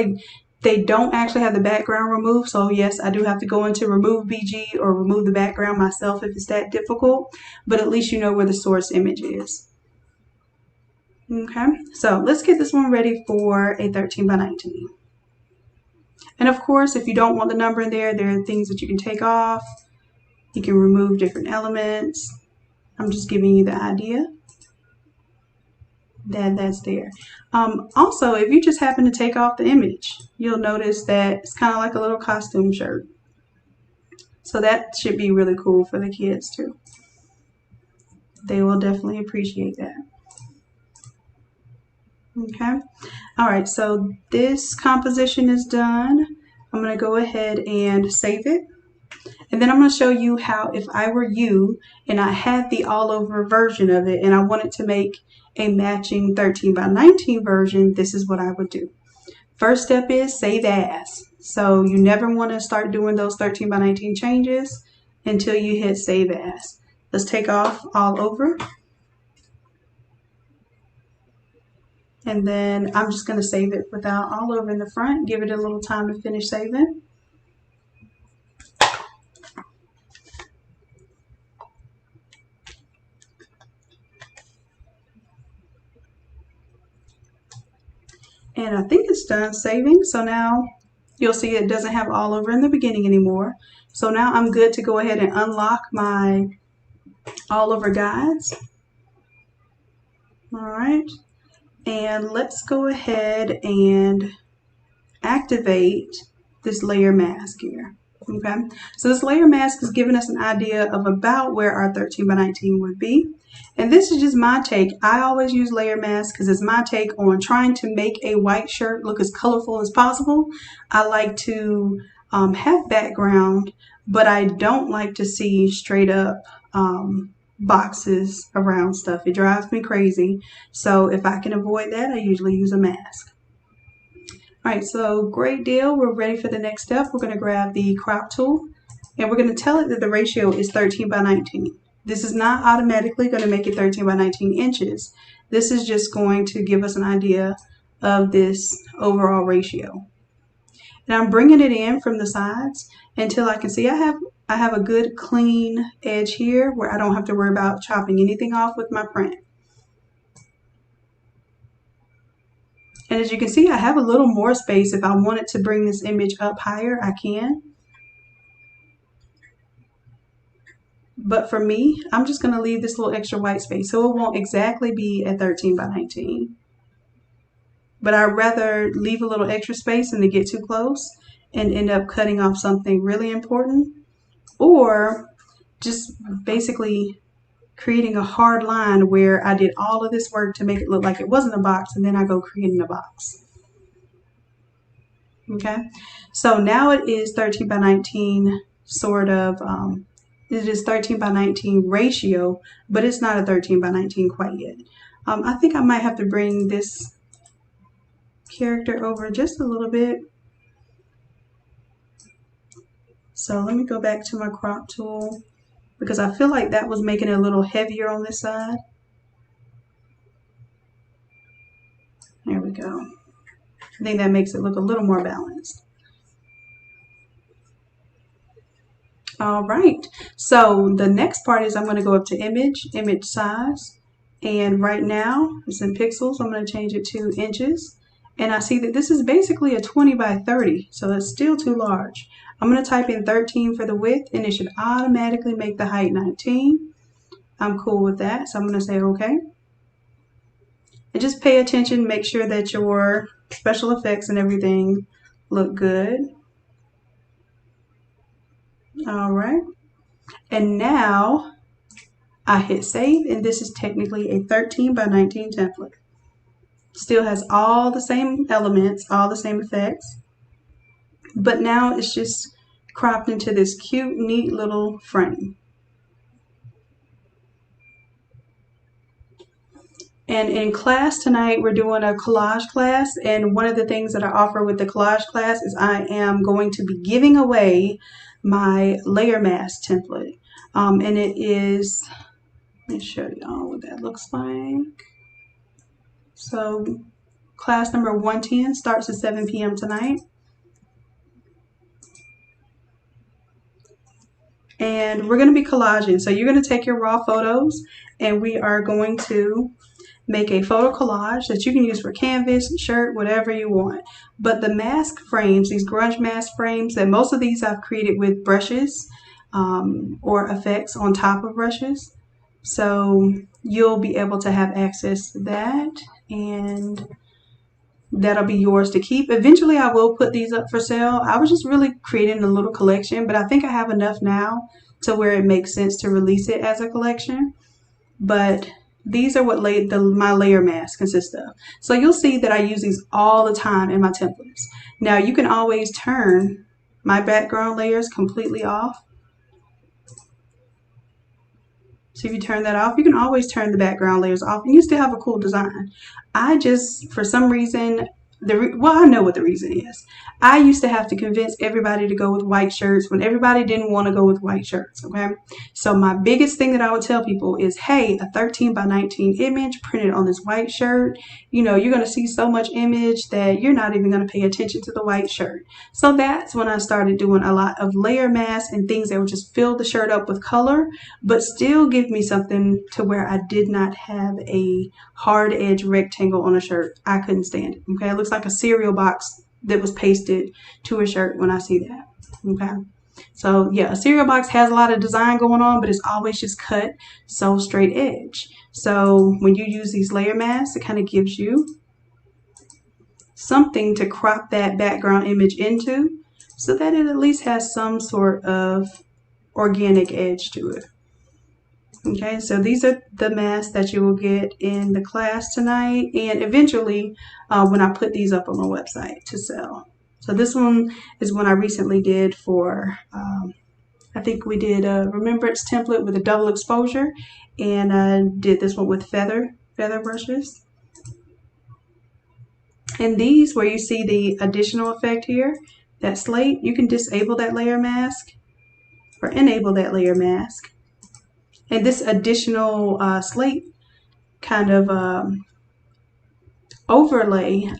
they don't actually have the background removed. So yes, I do have to go into remove BG or remove the background myself if it's that difficult, but at least you know where the source image is. Okay, so let's get this one ready for a 13 by 19. And of course, if you don't want the number in there, there are things that you can take off. You can remove different elements. I'm just giving you the idea that that's there. Also, if you just happen to take off the image, you'll notice that it's kind of like a little costume shirt. So that should be really cool for the kids too. They will definitely appreciate that. Okay. All right, so this composition is done. I'm going to go ahead and save it. And then I'm going to show you how, if I were you and I had the all over version of it and I wanted to make a matching 13 by 19 version, this is what I would do. First step is save as. So you never want to start doing those 13 by 19 changes until you hit save as. Let's take off all over. And then I'm just going to save it without all over in the front. Give it a little time to finish saving. And I think it's done saving. So now you'll see it doesn't have all over in the beginning anymore. So now I'm good to go ahead and unlock my all over guides. All right. And let's go ahead and activate this layer mask here. Okay, so this layer mask is giving us an idea of about where our 13 by 19 would be. And this is just my take. I always use layer mask because it's my take on trying to make a white shirt look as colorful as possible. I like to have background, but I don't like to see straight up boxes around stuff. It drives me crazy. So if I can avoid that, I usually use a mask. All right, so great deal. We're ready for the next step. We're going to grab the crop tool and we're going to tell it that the ratio is 13 by 19. This is not automatically going to make it 13 by 19 inches. This is just going to give us an idea of this overall ratio. And I'm bringing it in from the sides until I can see I have a good clean edge here where I don't have to worry about chopping anything off with my print. And as you can see, I have a little more space. If I wanted to bring this image up higher, I can. But for me, I'm just going to leave this little extra white space so it won't exactly be at 13 by 19. But I'd rather leave a little extra space than to get too close and end up cutting off something really important, or just basically creating a hard line where I did all of this work to make it look like it wasn't a box and then I go creating a box. Okay, so now it is 13 by 19 sort of, it is 13 by 19 ratio, but it's not a 13 by 19 quite yet. I think I might have to bring this character over just a little bit. So let me go back to my crop tool because I feel like that was making it a little heavier on this side. There we go. I think that makes it look a little more balanced. All right, so the next part is I'm going to go up to image size, and right now it's in pixels. I'm going to change it to inches, and I see that this is basically a 20 by 30, so that's still too large. I'm going to type in 13 for the width, and it should automatically make the height 19. I'm cool with that, so I'm going to say okay. And just pay attention, make sure that your special effects and everything look good. All right, and now I hit save, and this is technically a 13 by 19 template. Still has all the same elements, all the same effects, but now it's just cropped into this cute, neat little frame. And in class tonight, we're doing a collage class. And one of the things that I offer with the collage class is I am going to be giving away my layer mask template. And it is, let me show y'all what that looks like. So class number 110 starts at 7 p.m. tonight. And we're going to be collaging. So you're going to take your raw photos, and we are going to make a photo collage that you can use for canvas, shirt, whatever you want. But the mask frames, these grunge mask frames, and most of these I've created with brushes or effects on top of brushes. So you'll be able to have access to that, and that'll be yours to keep. Eventually I will put these up for sale. I was just really creating a little collection, but I think I have enough now to where it makes sense to release it as a collection. But these are what my layer mask consists of. So you'll see that I use these all the time in my templates. Now you can always turn my background layers completely off. So if you turn that off, you can always turn the background layers off and you still have a cool design. I just, for some reason, well, I know what the reason is. I used to have to convince everybody to go with white shirts when everybody didn't want to go with white shirts, okay? So my biggest thing that I would tell people is, hey, a 13 by 19 image printed on this white shirt, you know, you're going to see so much image that you're not even going to pay attention to the white shirt. So that's when I started doing a lot of layer masks and things that would just fill the shirt up with color, but still give me something to where I did not have a hard edge rectangle on a shirt. I couldn't stand it, okay? It looks like a cereal box that was pasted to a shirt when I see that, okay? So yeah, a cereal box has a lot of design going on, but it's always just cut so straight edge. So when you use these layer masks, it kind of gives you something to crop that background image into so that it at least has some sort of organic edge to it. Okay, so these are the masks that you will get in the class tonight, and eventually when I put these up on my website to sell. So this one is one I recently did for, I think we did a remembrance template with a double exposure, and I did this one with feather brushes. And these, where you see the additional effect here, that slate, you can disable that layer mask or enable that layer mask. And this additional slate kind of overlay,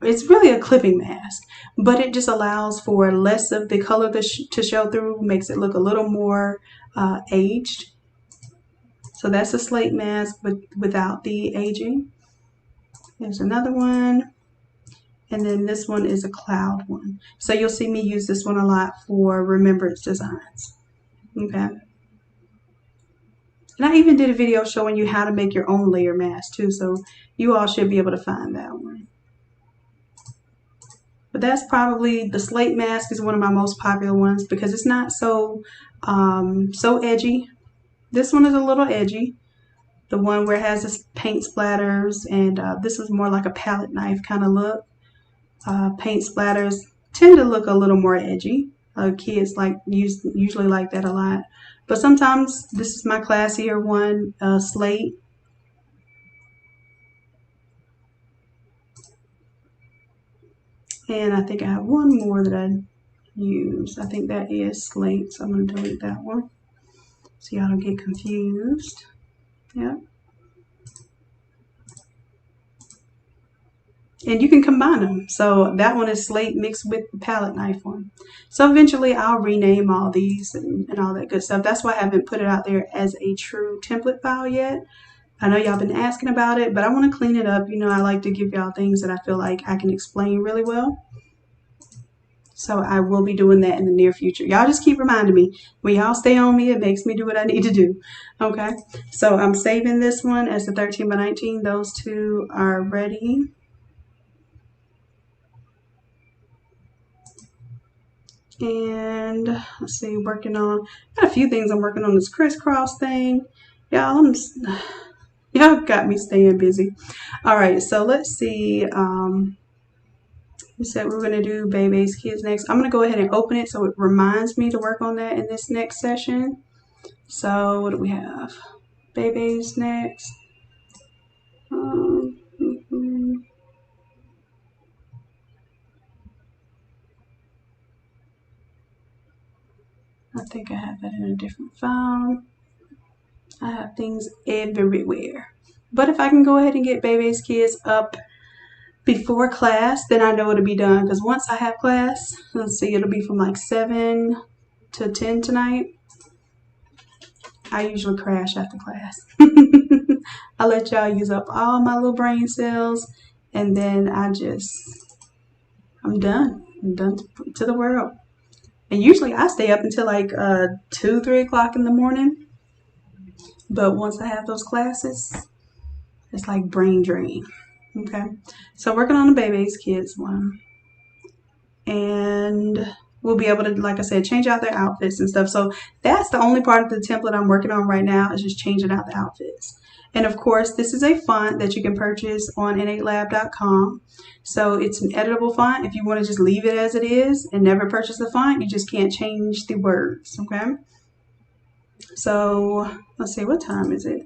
it's really a clipping mask, but it just allows for less of the color to show through, makes it look a little more aged. So that's a slate mask without the aging. There's another one. And then this one is a cloud one. So you'll see me use this one a lot for remembrance designs. Okay. And I even did a video showing you how to make your own layer mask too, so you all should be able to find that one. But that's probably, the slate mask is one of my most popular ones because it's not so edgy. This one is a little edgy. The one where it has this paint splatters, and this is more like a palette knife kind of look. Paint splatters tend to look a little more edgy. Kids usually like that a lot. But sometimes this is my classier one, slate. And I think I have one more that I use. I think that is slate, so I'm going to delete that one so y'all don't get confused. Yep. And you can combine them. So that one is slate mixed with the palette knife one. So eventually I'll rename all these and all that good stuff. That's why I haven't put it out there as a true template file yet. I know y'all been asking about it, but I want to clean it up. You know, I like to give y'all things that I feel like I can explain really well. So I will be doing that in the near future. Y'all just keep reminding me. When y'all stay on me, it makes me do what I need to do. Okay, so I'm saving this one as the 13 by 19. Those two are ready. And let's see, got a few things I'm working on. This crisscross thing. Y'all, y'all got me staying busy. All right, so let's see. We said we were going to do Bebe's Kids next. I'm going to go ahead and open it so it reminds me to work on that in this next session. So what do we have? Bebe's next. I think I have that in a different file. I have things everywhere. But if I can go ahead and get Bebe's Kids up before class, then I know it'll be done. Because once I have class, let's see, it'll be from like 7 to 10 tonight. I usually crash after class. I let y'all use up all my little brain cells, and then I'm done. I'm done to the world. And usually I stay up until like 2, 3 o'clock in the morning. But once I have those classes, it's like brain drain. Okay, so working on the Bebe's Kids one. And we'll be able to, like I said, change out their outfits and stuff. So that's the only part of the template I'm working on right now, is just changing out the outfits. And of course, this is a font that you can purchase on innatelab.com. So it's an editable font. If you want to just leave it as it is and never purchase the font, you just can't change the words, okay? So let's see, what time is it?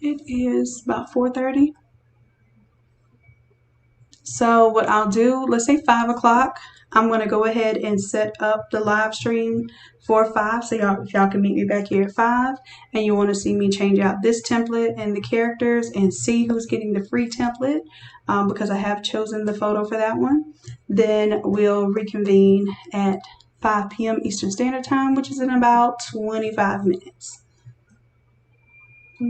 It is about 4:30. So what I'll do, let's say 5 o'clock, I'm going to go ahead and set up the live stream for 5. So if y'all can meet me back here at 5, and you want to see me change out this template and the characters and see who's getting the free template, because I have chosen the photo for that one, then we'll reconvene at 5 p.m. Eastern Standard Time, which is in about 25 minutes.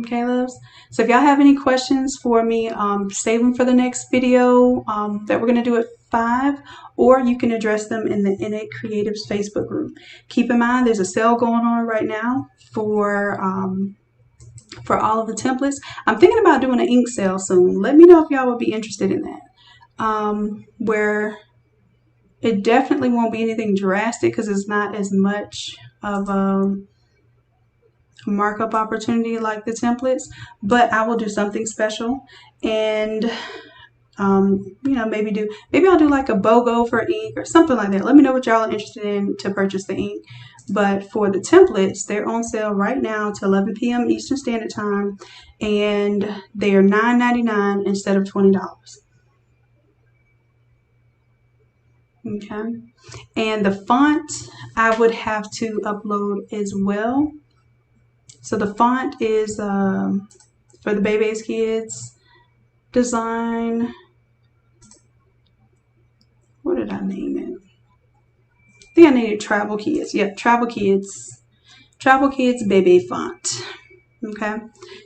Okay, loves. So if y'all have any questions for me, save them for the next video that we're going to do at 5, or you can address them in the Innate Creatives Facebook group. Keep in mind, there's a sale going on right now for all of the templates. I'm thinking about doing an ink sale soon. Let me know if y'all would be interested in that. Where it definitely won't be anything drastic because it's not as much of a markup opportunity like the templates, but I will do something special, and maybe I'll do like a BOGO for ink or something like that. Let me know what y'all are interested in to purchase the ink. But for the templates, they're on sale right now to 11 p.m. Eastern Standard Time, and they are $9.99 instead of $20. Okay, and the font I would have to upload as well. So the font is for the Bebe's Kids design. What did I name it? I think I named it Travel Kids. Yep, Travel Kids Bebe font. Okay,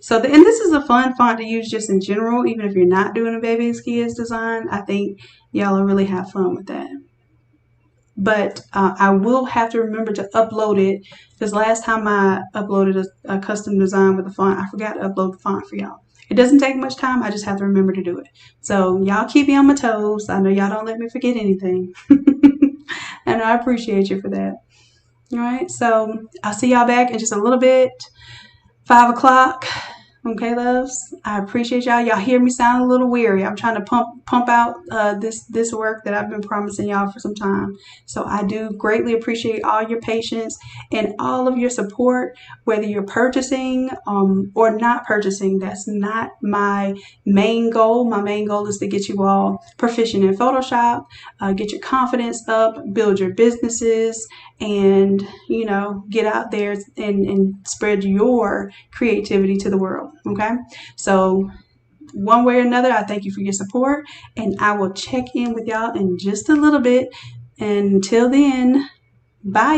so and this is a fun font to use just in general, even if you're not doing a Bebe's Kids design. I think y'all will really have fun with that. But I will have to remember to upload it, because last time I uploaded a custom design with the font, I forgot to upload the font for y'all. It doesn't take much time. I just have to remember to do it. So y'all keep me on my toes. I know y'all don't let me forget anything. And I appreciate you for that. All right, so I'll see y'all back in just a little bit. 5 o'clock. Okay, loves. I appreciate y'all. Y'all hear me sound a little weary. I'm trying to pump out this work that I've been promising y'all for some time. So I do greatly appreciate all your patience and all of your support, whether you're purchasing or not purchasing. That's not my main goal. My main goal is to get you all proficient in Photoshop, get your confidence up, build your businesses, and get out there and spread your creativity to the world. Okay, so one way or another, I thank you for your support, and I will check in with y'all in just a little bit. And until then, bye.